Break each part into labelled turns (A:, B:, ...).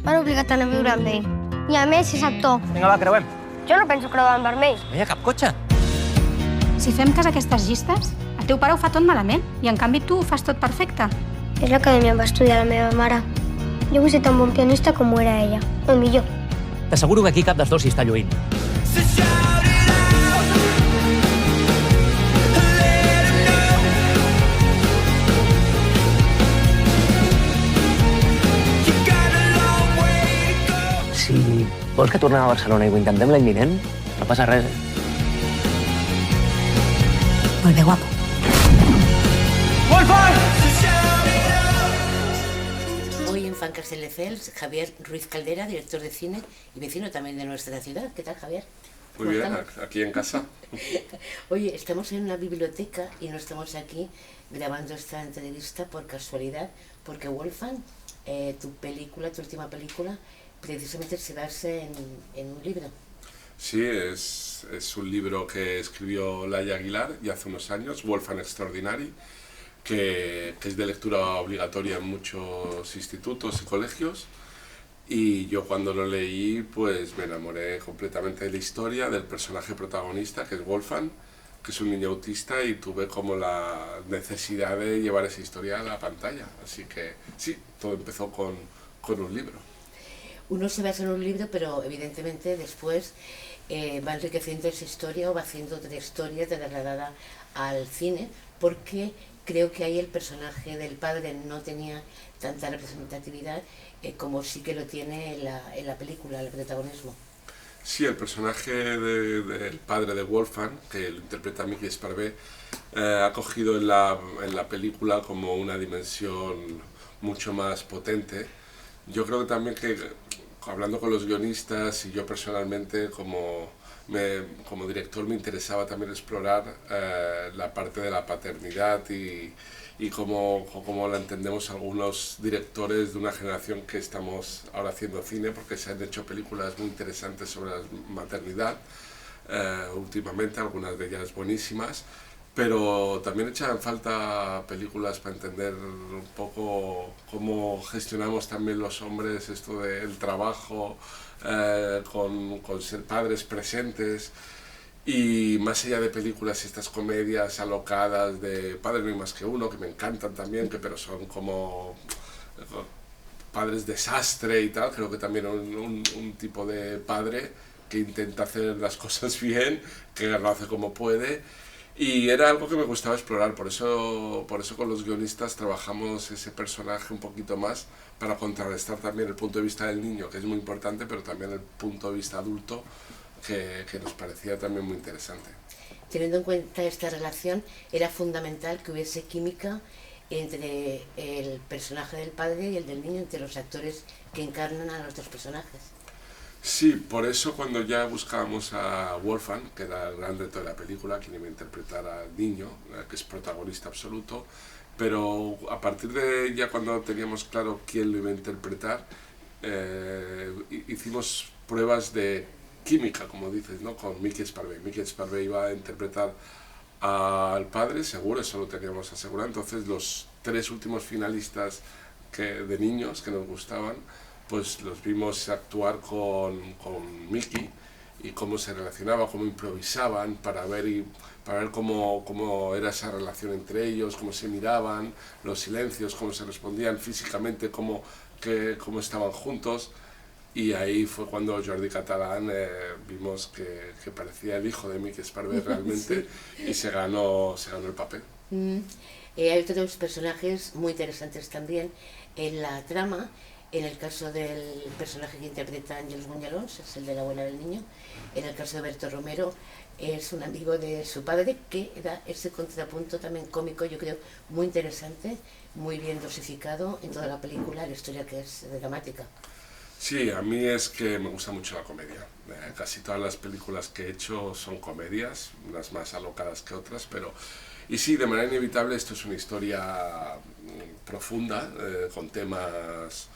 A: m'han obligat a anar a viure amb ell. I a més és actor.
B: Vinga, va, creuem.
A: Jo no penso creuar en vermell.
B: No hi ha cap cotxe.
C: Si fem cas a aquestes llistes, el teu pare ho fa tot malament i en canvi tu ho fas tot perfecte.
A: És l'acadèmia on va estudiar la meva mare. Jo vull ser tan bon pianista com ho era ella, o millor.
B: T'asseguro que aquí cap dels dos hi està lluint. Si vols que tornem a Barcelona i ho intentem l'any vinent, no passa res.
C: Molt bé, guapo.
D: Hoy en Fan Castelldefels, Javier Ruiz Caldera, director de cine y vecino también de nuestra ciudad. ¿Qué tal, Javier?
E: Muy bien, aquí en casa.
D: Oye, estamos en una biblioteca y no estamos aquí grabando esta entrevista por casualidad, porque Wolfgang, tu película, tu última película, precisamente se basa en un libro.
E: Sí, es un libro que escribió Laia Aguilar ya hace unos años, Wolfgang Extraordinary, que es de lectura obligatoria en muchos institutos y colegios. Y yo cuando lo leí, pues me enamoré completamente de la historia, del personaje protagonista, que es Wolfgang, que es un niño autista, y tuve como la necesidad de llevar esa historia a la pantalla. Así que sí, todo empezó con un libro.
D: Uno se basa en un libro, pero evidentemente después va enriqueciendo esa historia o va haciendo otra historia trasladada al cine, porque creo que ahí el personaje del padre no tenía tanta representatividad como sí que lo tiene en la película, el protagonismo.
E: Sí, el personaje del padre de Wolfgang, que lo interpreta Mickey Sparvé, ha cogido en la película como una dimensión mucho más potente. Yo creo que también que, hablando con los guionistas y yo personalmente como director, me interesaba también explorar la parte de la paternidad y cómo la entendemos algunos directores de una generación que estamos ahora haciendo cine, porque se han hecho películas muy interesantes sobre la maternidad últimamente, algunas de ellas buenísimas, pero también echan falta películas para entender un poco cómo gestionamos también los hombres esto del trabajo, con ser padres presentes. Y más allá de películas, estas comedias alocadas de Padre no hay más que uno, que me encantan también, pero son como padres desastre y tal, creo que también un tipo de padre que intenta hacer las cosas bien, que lo hace como puede. Y era algo que me gustaba explorar, por eso con los guionistas trabajamos ese personaje un poquito más para contrarrestar también el punto de vista del niño, que es muy importante, pero también el punto de vista adulto, que nos parecía también muy interesante.
D: Teniendo en cuenta esta relación, era fundamental que hubiese química entre el personaje del padre y el del niño, entre los actores que encarnan a los dos personajes.
E: Sí, por eso cuando ya buscábamos a Wolfgang, que era el gran reto de la película, quien iba a interpretar al niño, que es protagonista absoluto, pero a partir de ya cuando teníamos claro quién lo iba a interpretar, hicimos pruebas de química, como dices, ¿no? Con Mickey Sparvé. Mickey Sparvé iba a interpretar al padre, seguro, eso lo teníamos asegurado. Entonces los tres últimos finalistas de niños que nos gustaban, pues los vimos actuar con Mickey y cómo se relacionaba, cómo improvisaban para ver cómo era esa relación entre ellos, cómo se miraban, los silencios, cómo se respondían físicamente, cómo estaban juntos. Y ahí fue cuando Jordi Catalán vimos que parecía el hijo de Mickey Sparvé realmente, sí. Y se ganó el papel.
D: Hay otros personajes muy interesantes también en la trama. En el caso del personaje que interpreta Ángeles Muñalons, es el de la abuela del niño. En el caso de Berto Romero, es un amigo de su padre, que da ese contrapunto también cómico, yo creo, muy interesante, muy bien dosificado en toda la película, la historia que es dramática.
E: Sí, a mí es que me gusta mucho la comedia. Casi todas las películas que he hecho son comedias, unas más alocadas que otras, pero... Y sí, de manera inevitable esto es una historia profunda, con temas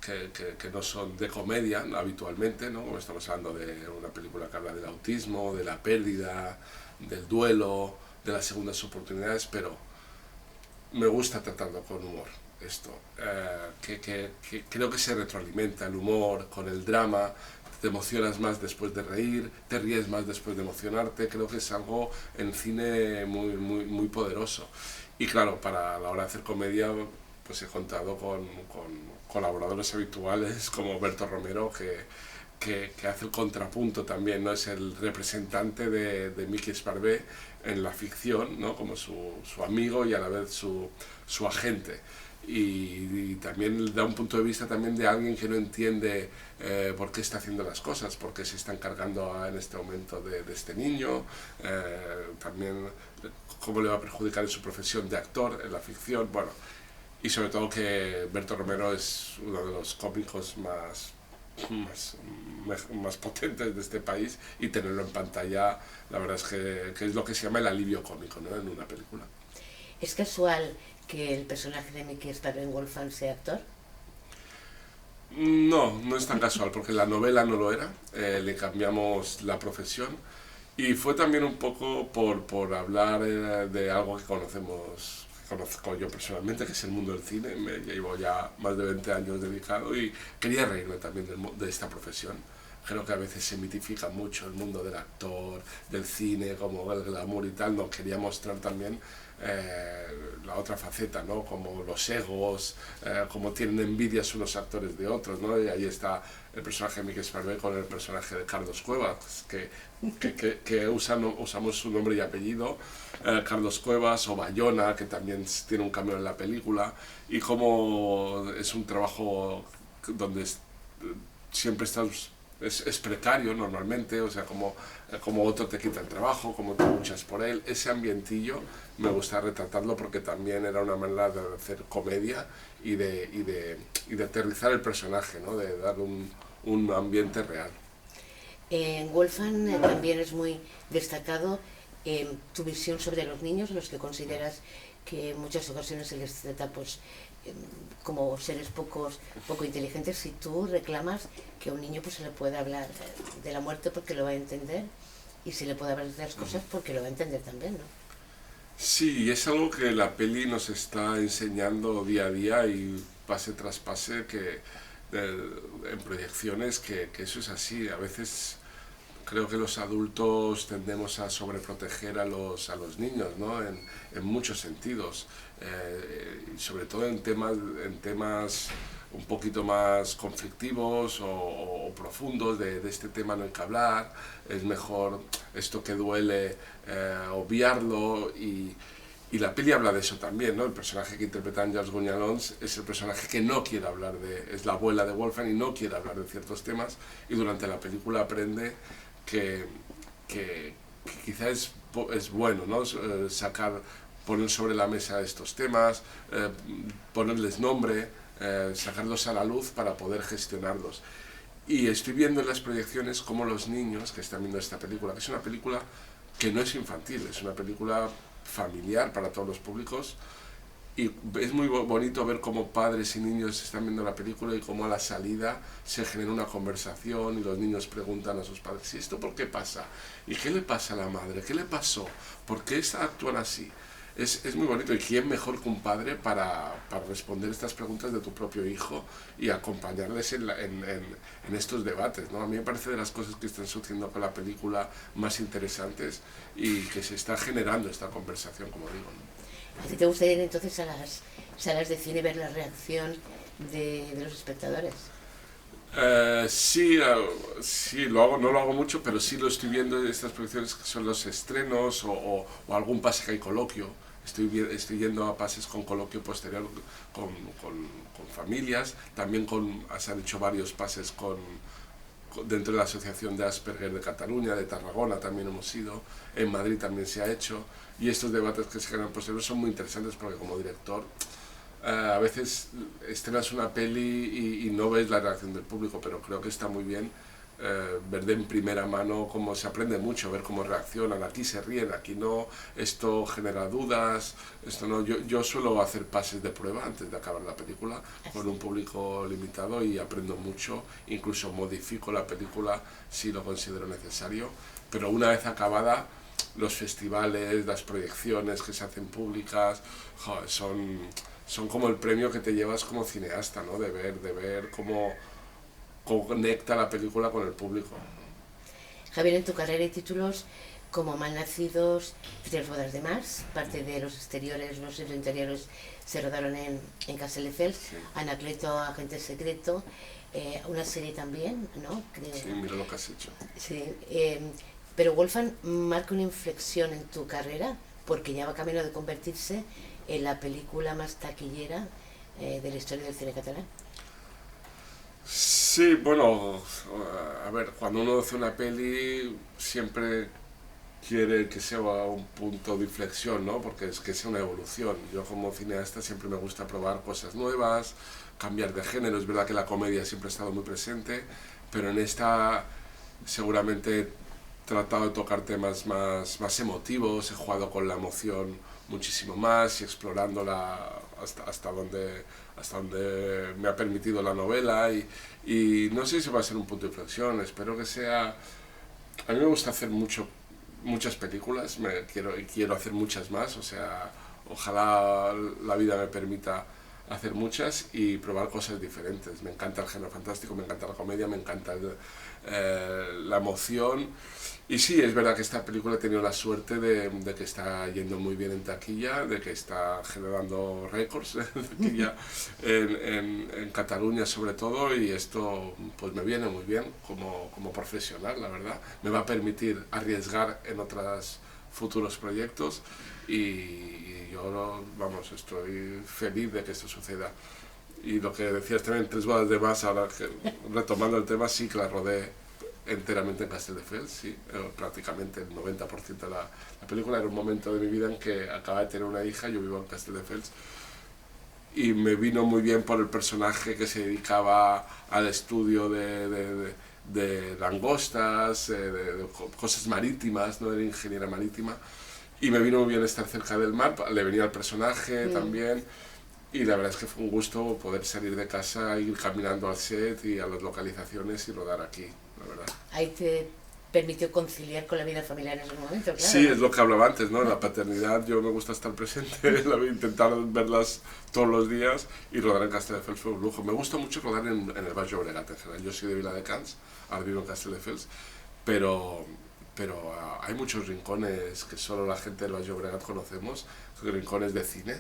E: que no son de comedia habitualmente, ¿no? Como estamos hablando de una película que habla del autismo, de la pérdida, del duelo, de las segundas oportunidades, pero me gusta tratarlo con humor. esto, que creo que se retroalimenta el humor con el drama, te emocionas más después de reír, te ríes más después de emocionarte, creo que es algo en cine muy poderoso. Y claro, para la hora de hacer comedia, pues he contado con colaboradores habituales como Berto Romero, que hace el contrapunto también, ¿no? Es el representante de Mickey Sparvé en la ficción, ¿no? Como su amigo y a la vez su agente. Y también da un punto de vista también de alguien que no entiende por qué está haciendo las cosas, por qué se está encargando en este momento de este niño, también cómo le va a perjudicar en su profesión de actor, en la ficción, bueno, y sobre todo que Berto Romero es uno de los cómicos más potentes de este país, y tenerlo en pantalla, la verdad es que es lo que se llama el alivio cómico, ¿no? En una película.
D: ¿Es casual que el personaje de Mickey Sparvé en Wolfgang sea actor?
E: No, no es tan casual, porque la novela no lo era, le cambiamos la profesión, y fue también un poco por hablar de algo que conozco yo personalmente, que es el mundo del cine. Me llevo ya más de 20 años dedicado y quería reírme también de esta profesión. Creo que a veces se mitifica mucho el mundo del actor, del cine, como el glamour y tal. Nos quería mostrar también la otra faceta, ¿no? Como los egos, como tienen envidias unos actores de otros, ¿no? Y ahí está el personaje de Mickey Sparvé con el personaje de Carlos Cuevas, que usamos su nombre y apellido, Carlos Cuevas, o Bayona, que también tiene un cameo en la película, y como es un trabajo donde siempre estás... Es precario normalmente, o sea, como otro te quita el trabajo, como tú luchas por él. Ese ambientillo me gusta retratarlo, porque también era una manera de hacer comedia y de aterrizar el personaje, ¿no? De dar un ambiente real.
D: En Wolfgang también es muy destacado tu visión sobre los niños, los que consideras que en muchas ocasiones se les trata pues, como seres poco inteligentes, y tú reclamas que a un niño pues, se le puede hablar de la muerte porque lo va a entender, y se le puede hablar de las cosas porque lo va a entender también, ¿no?
E: Sí, es algo que la peli nos está enseñando día a día, y pase tras pase, en proyecciones, que eso es así. A veces creo que los adultos tendemos a sobreproteger a los niños, ¿no? En muchos sentidos, sobre todo en temas un poquito más conflictivos o profundos. De este tema no hay que hablar, es mejor esto que duele obviarlo, y la peli habla de eso también, ¿no? El personaje que interpreta Àngels Gunyalons es el personaje que no quiere hablar es la abuela de Wolfgang y no quiere hablar de ciertos temas, y durante la película aprende que quizás es bueno, ¿no? Poner sobre la mesa estos temas, ponerles nombre, sacarlos a la luz para poder gestionarlos. Y estoy viendo en las proyecciones cómo los niños que están viendo esta película, que es una película que no es infantil, es una película familiar para todos los públicos, y es muy bonito ver cómo padres y niños están viendo la película, y cómo a la salida se genera una conversación y los niños preguntan a sus padres: ¿y esto por qué pasa? ¿Y qué le pasa a la madre? ¿Qué le pasó? ¿Por qué actúan así? Es muy bonito, y quién mejor que un padre para responder estas preguntas de tu propio hijo y acompañarles en estos debates, ¿no? A mí me parece de las cosas que están sucediendo con la película más interesantes, y que se está generando esta conversación, como digo, ¿no?
D: ¿A ti te gustaría ir entonces a las salas de cine, ver la reacción de los espectadores?
E: Sí, lo hago, no lo hago mucho, pero sí lo estoy viendo en estas producciones que son los estrenos, o algún pase que hay coloquio. Estoy yendo a pases con coloquio posterior con familias. También se han hecho varios pases dentro de la Asociación de Asperger de Cataluña, de Tarragona también hemos ido, en Madrid también se ha hecho, y estos debates que se generan posteriores son muy interesantes, porque como director a veces estrenas una peli y no ves la reacción del público, pero creo que está muy bien ver de en primera mano cómo se aprende mucho, ver cómo reaccionan. Aquí se ríen, aquí no, esto genera dudas, esto no. Yo suelo hacer pases de prueba antes de acabar la película con un público limitado, y aprendo mucho, incluso modifico la película si lo considero necesario, pero una vez acabada, los festivales, las proyecciones que se hacen públicas, joder, son como el premio que te llevas como cineasta, ¿no? De ver cómo conecta la película con el público.
D: Javier, en tu carrera hay títulos como Malnacidos, 3 bodas de Mars, parte de los exteriores, los interiores se rodaron en Castelldefels, sí. Anacleto, Agente Secreto, una serie también, ¿no?
E: Sí, mira lo que has hecho.
D: Sí, pero Wolfgang marca una inflexión en tu carrera porque ya va camino de convertirse en la película más taquillera de la historia del cine catalán.
E: Sí, bueno, a ver, cuando uno hace una peli siempre quiere que sea un punto de inflexión, ¿no? Porque es que sea una evolución. Yo como cineasta siempre me gusta probar cosas nuevas, cambiar de género. Es verdad que la comedia siempre ha estado muy presente, pero en esta seguramente he tratado de tocar temas más emotivos, he jugado con la emoción muchísimo más y explorándola hasta donde me ha permitido la novela y no sé si va a ser un punto de inflexión, espero que sea... A mí me gusta hacer muchas películas, quiero hacer muchas más, o sea, ojalá la vida me permita hacer muchas y probar cosas diferentes. Me encanta el género fantástico, me encanta la comedia, me encanta la emoción. Y sí, es verdad que esta película ha tenido la suerte de que está yendo muy bien en taquilla, de que está generando récords de taquilla en Cataluña sobre todo, y esto pues me viene muy bien como profesional, la verdad. Me va a permitir arriesgar en otros futuros proyectos y yo, vamos, estoy feliz de que esto suceda. Y lo que decías también, 3 bodas de Mars, ahora que, retomando el tema, sí que la rodé enteramente en Castelldefels, sí, prácticamente el 90% de la película. Era un momento de mi vida en que acababa de tener una hija, yo vivo en Castelldefels, y me vino muy bien por el personaje que se dedicaba al estudio de langostas, de cosas marítimas, no era ingeniera marítima, y me vino muy bien estar cerca del mar, le venía el personaje también, y la verdad es que fue un gusto poder salir de casa, ir caminando al set y a las localizaciones y rodar aquí, la verdad.
D: Ahí te permitió conciliar con la vida familiar en ese momento, claro.
E: Sí, es lo que hablaba antes, ¿no? En la paternidad yo me gusta estar presente, intentar verlas todos los días, y rodar en Castelldefels fue un lujo. Me gusta mucho rodar en el Baix Llobregat en general. Yo soy de Viladecans, ahora vivo en Castelldefels, pero hay muchos rincones que solo la gente del Baix Llobregat conocemos, rincones de cine,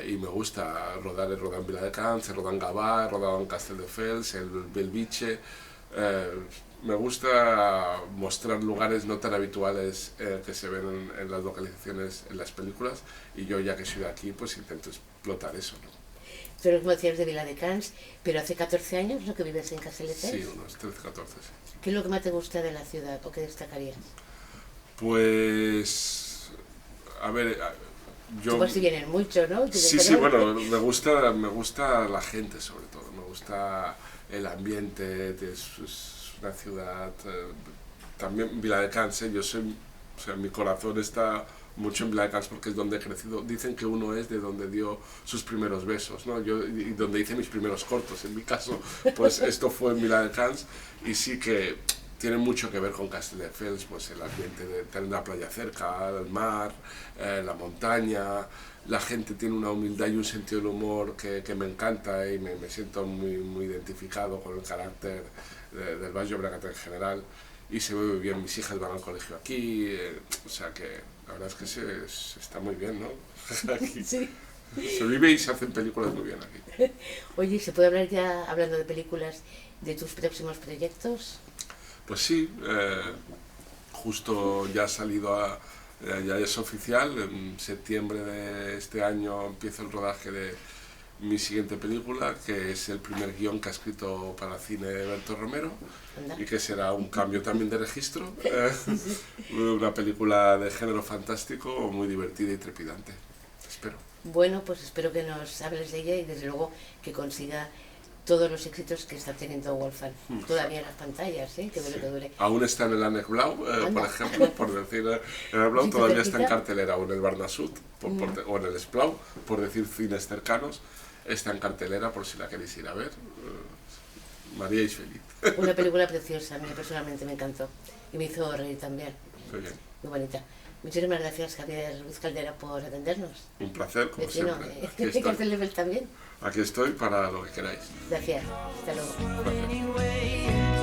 E: y me gusta rodar en Viladecans, he rodado en Gavà, he rodado en Castelldefels, en Bellvitge. Me gusta mostrar lugares no tan habituales que se ven en las localizaciones, en las películas, y yo, ya que soy de aquí, pues intento explotar eso, ¿no?
D: Tú eres, como decías, de Viladecans, pero hace 14 años lo que vives en Castelldefels.
E: Sí, unos 13, 14, sí.
D: ¿Qué es lo que más te gusta de la ciudad o qué destacarías?
E: Pues, a ver, yo...
D: Tú vas y vienes mucho, ¿no?
E: Sí, bueno, me gusta la gente sobre todo, me gusta el ambiente, es una ciudad, también Viladecans, o sea, mi corazón está mucho en Viladecans porque es donde he crecido. Dicen que uno es de donde dio sus primeros besos, ¿no? Y donde hice mis primeros cortos, en mi caso, pues esto fue en Viladecans, y sí que tiene mucho que ver con Castelldefels, pues el ambiente de tener la playa cerca, el mar, la montaña. La gente tiene una humildad y un sentido del humor que me encanta, y me siento muy identificado con el carácter del Baix Llobregat en general, y se ve muy bien. Mis hijas van al colegio aquí, o sea que la verdad es que se está muy bien, ¿no? Aquí. Sí. Se vive y se hacen películas muy bien aquí.
D: Oye, ¿se puede hablar ya, hablando de películas, de tus próximos proyectos?
E: Pues sí, justo ya ha salido ya es oficial. En septiembre de este año empiezo el rodaje de mi siguiente película, que es el primer guión que ha escrito para cine Berto Romero. ¿Anda? Y que será un cambio también de registro. Una película de género fantástico, muy divertida y trepidante. Espero.
D: Bueno, pues espero que nos hables de ella y desde luego que consiga todos los éxitos que está teniendo Wolfgang, todavía en las pantallas, que duele, sí. Que duele.
E: Aún está en el Ànec Blau, por ejemplo, por decir, en el Blau todavía está en cartelera, o en el Barnasut, o en el Esplau, por decir cines cercanos, está en cartelera por si la queréis ir a ver. Maríais feliz.
D: Una película preciosa, a mí personalmente me encantó, y me hizo reír también.
E: Muy bien.
D: Muy bonita. Muchísimas gracias, Javier Ruiz Caldera, por atendernos.
E: Un placer, como
D: Vecino
E: siempre.
D: de Cárcel Level también.
E: Aquí estoy para lo que queráis.
D: Gracias. Hasta luego.
E: Gracias.